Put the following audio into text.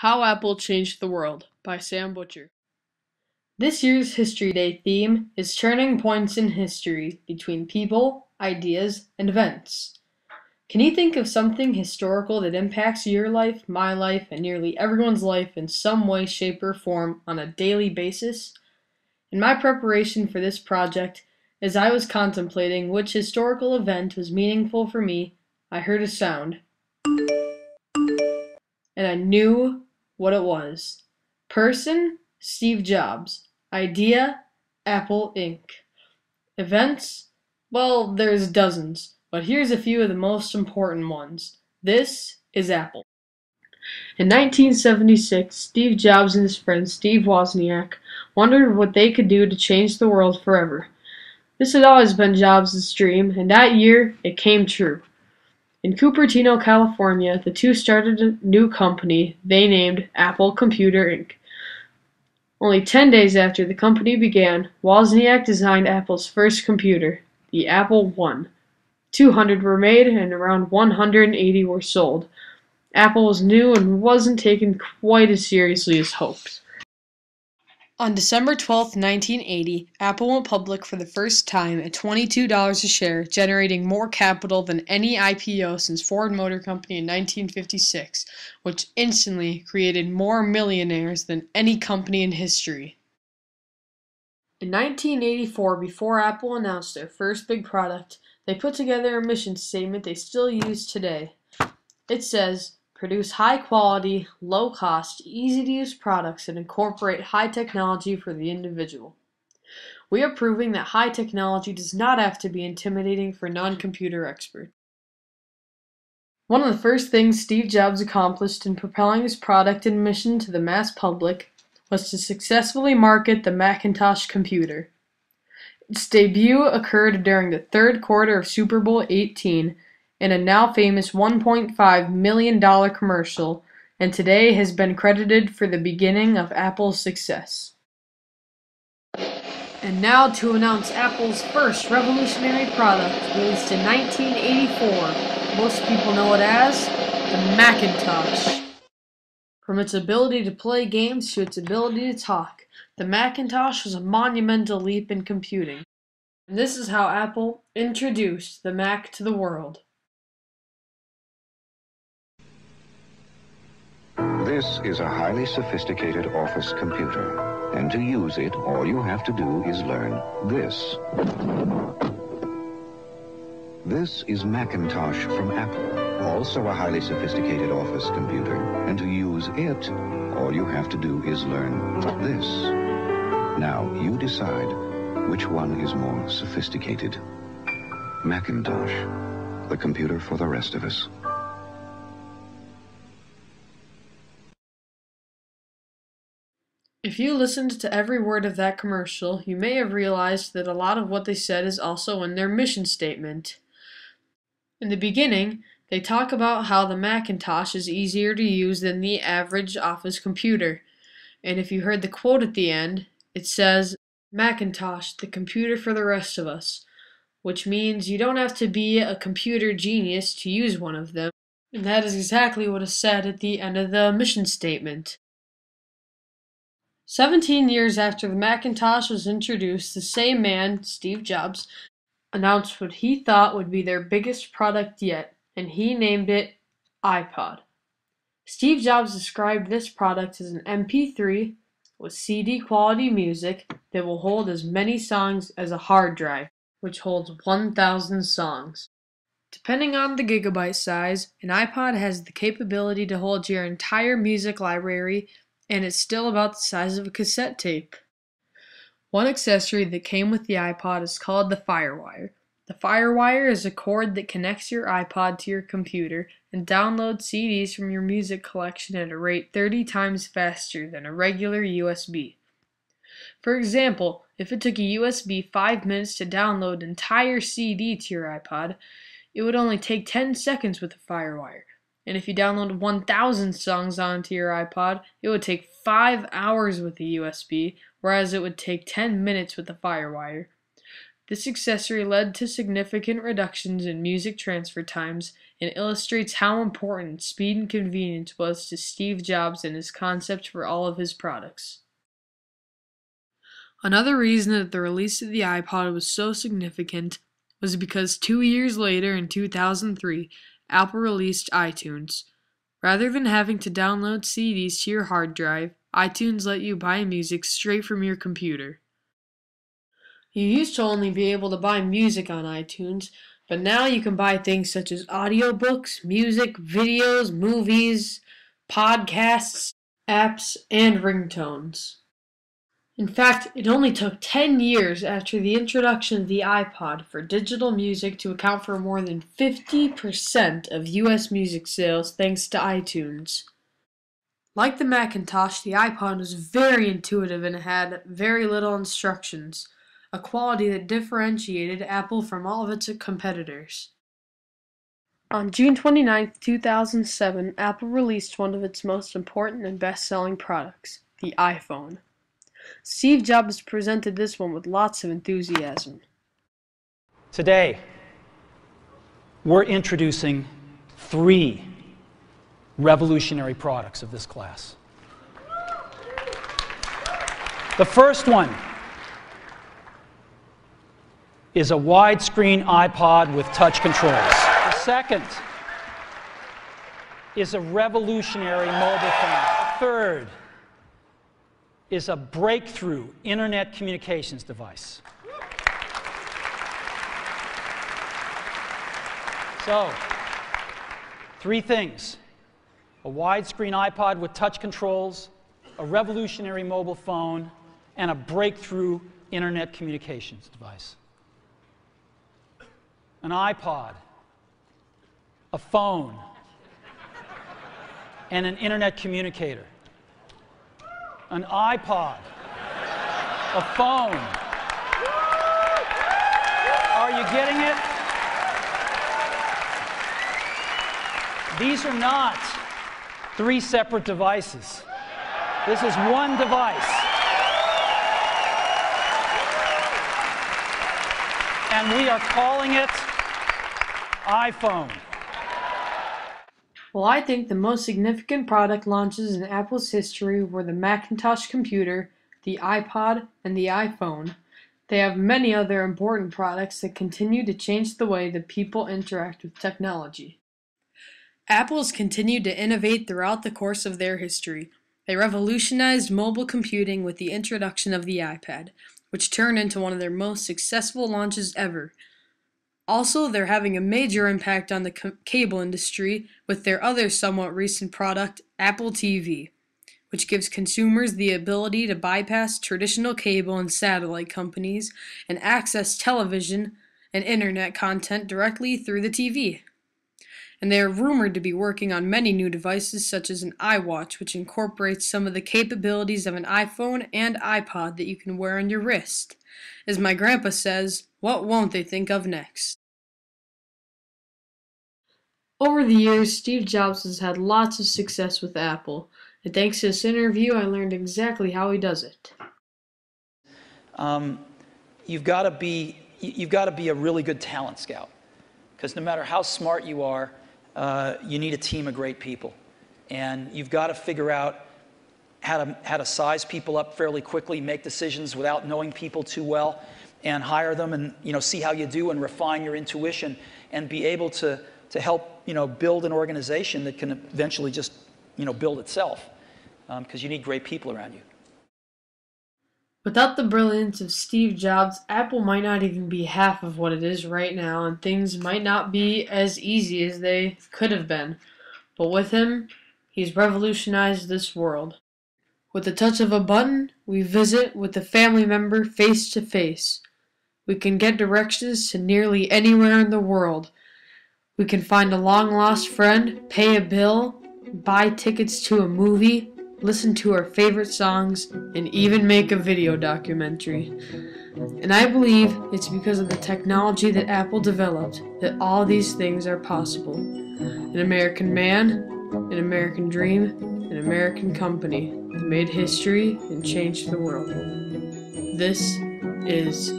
How Apple Changed the World by Sam Butcher. This year's History Day theme is turning points in history between people, ideas, and events. Can you think of something historical that impacts your life, my life, and nearly everyone's life in some way, shape, or form on a daily basis? In my preparation for this project, as I was contemplating which historical event was meaningful for me, I heard a sound, and I knew what it was. Person, Steve Jobs. Idea, Apple Inc. Events? Well, there's dozens, but here's a few of the most important ones. This is Apple. In 1976, Steve Jobs and his friend Steve Wozniak wondered what they could do to change the world forever. This had always been Jobs' dream, and that year it came true. In Cupertino, California, the two started a new company they named Apple Computer Inc. Only 10 days after the company began, Wozniak designed Apple's first computer, the Apple I. 200 were made and around 180 were sold. Apple was new and wasn't taken quite as seriously as hoped. On December 12, 1980, Apple went public for the first time at $22 a share, generating more capital than any IPO since Ford Motor Company in 1956, which instantly created more millionaires than any company in history. In 1984, before Apple announced their first big product, they put together a mission statement they still use today. It says, "Produce high-quality, low-cost, easy-to-use products that incorporate high technology for the individual." We are proving that high technology does not have to be intimidating for non-computer experts. One of the first things Steve Jobs accomplished in propelling his product and mission to the mass public was to successfully market the Macintosh computer. Its debut occurred during the third quarter of Super Bowl XVIII in a now famous $1.5 million commercial, and today has been credited for the beginning of Apple's success. And now to announce Apple's first revolutionary product, released in 1984. Most people know it as the Macintosh. From its ability to play games to its ability to talk, the Macintosh was a monumental leap in computing. And this is how Apple introduced the Mac to the world. This is a highly sophisticated office computer, and to use it, all you have to do is learn this. This is Macintosh from Apple, also a highly sophisticated office computer, and to use it, all you have to do is learn this. Now, you decide which one is more sophisticated. Macintosh, the computer for the rest of us. If you listened to every word of that commercial, you may have realized that a lot of what they said is also in their mission statement. In the beginning, they talk about how the Macintosh is easier to use than the average office computer. And if you heard the quote at the end, it says, "Macintosh, the computer for the rest of us," which means you don't have to be a computer genius to use one of them. And that is exactly what is said at the end of the mission statement. 17 years after the Macintosh was introduced, the same man, Steve Jobs, announced what he thought would be their biggest product yet, and he named it iPod. Steve Jobs described this product as an MP3 with CD quality music that will hold as many songs as a hard drive, which holds 1,000 songs. Depending on the gigabyte size, an iPod has the capability to hold your entire music library, and it's still about the size of a cassette tape. One accessory that came with the iPod is called the FireWire. The FireWire is a cord that connects your iPod to your computer and downloads CDs from your music collection at a rate 30 times faster than a regular USB. For example, if it took a USB 5 minutes to download an entire CD to your iPod, it would only take 10 seconds with the FireWire. And if you downloaded 1,000 songs onto your iPod, it would take 5 hours with the USB, whereas it would take 10 minutes with the FireWire. This accessory led to significant reductions in music transfer times and illustrates how important speed and convenience was to Steve Jobs and his concept for all of his products. Another reason that the release of the iPod was so significant was because 2 years later, in 2003, Apple released iTunes. Rather than having to download CDs to your hard drive, iTunes let you buy music straight from your computer. You used to only be able to buy music on iTunes, but now you can buy things such as audiobooks, music, videos, movies, podcasts, apps, and ringtones. In fact, it only took 10 years after the introduction of the iPod for digital music to account for more than 50% of US music sales thanks to iTunes. Like the Macintosh, the iPod was very intuitive and had very little instructions, a quality that differentiated Apple from all of its competitors. On June 29, 2007, Apple released one of its most important and best-selling products, the iPhone. Steve Jobs presented this one with lots of enthusiasm. Today, we're introducing 3 revolutionary products of this class. The first one is a widescreen iPod with touch controls. The second is a revolutionary mobile phone. The third is a breakthrough internet communications device. So, 3 things: a widescreen iPod with touch controls, a revolutionary mobile phone, and a breakthrough internet communications device. An iPod, a phone, and an internet communicator. An iPod, a phone. Are you getting it? These are not 3 separate devices. This is one device. And we are calling it iPhone. Well, I think the most significant product launches in Apple's history were the Macintosh computer, the iPod, and the iPhone. They have many other important products that continue to change the way that people interact with technology. Apple has continued to innovate throughout the course of their history. They revolutionized mobile computing with the introduction of the iPad, which turned into one of their most successful launches ever. Also, they're having a major impact on the cable industry with their other somewhat recent product, Apple TV, which gives consumers the ability to bypass traditional cable and satellite companies and access television and internet content directly through the TV. And they are rumored to be working on many new devices such as an iWatch, which incorporates some of the capabilities of an iPhone and iPod that you can wear on your wrist. As my grandpa says, what won't they think of next? Over the years, Steve Jobs has had lots of success with Apple, and thanks to this interview, I learned exactly how he does it. You've got to be a really good talent scout, because no matter how smart you are, you need a team of great people, and you've got to figure out how to size people up fairly quickly, make decisions without knowing people too well, and hire them, and see how you do, and refine your intuition, and be able to help build an organization that can eventually just build itself, because you need great people around you. Without the brilliance of Steve Jobs, Apple might not even be half of what it is right now, and things might not be as easy as they could have been. But with him, he's revolutionized this world. With the touch of a button, we visit with a family member face to face. We can get directions to nearly anywhere in the world. We can find a long-lost friend, pay a bill, buy tickets to a movie, listen to our favorite songs, and even make a video documentary. And I believe it's because of the technology that Apple developed that all these things are possible. An American man, an American dream, an American company that made history and changed the world. This is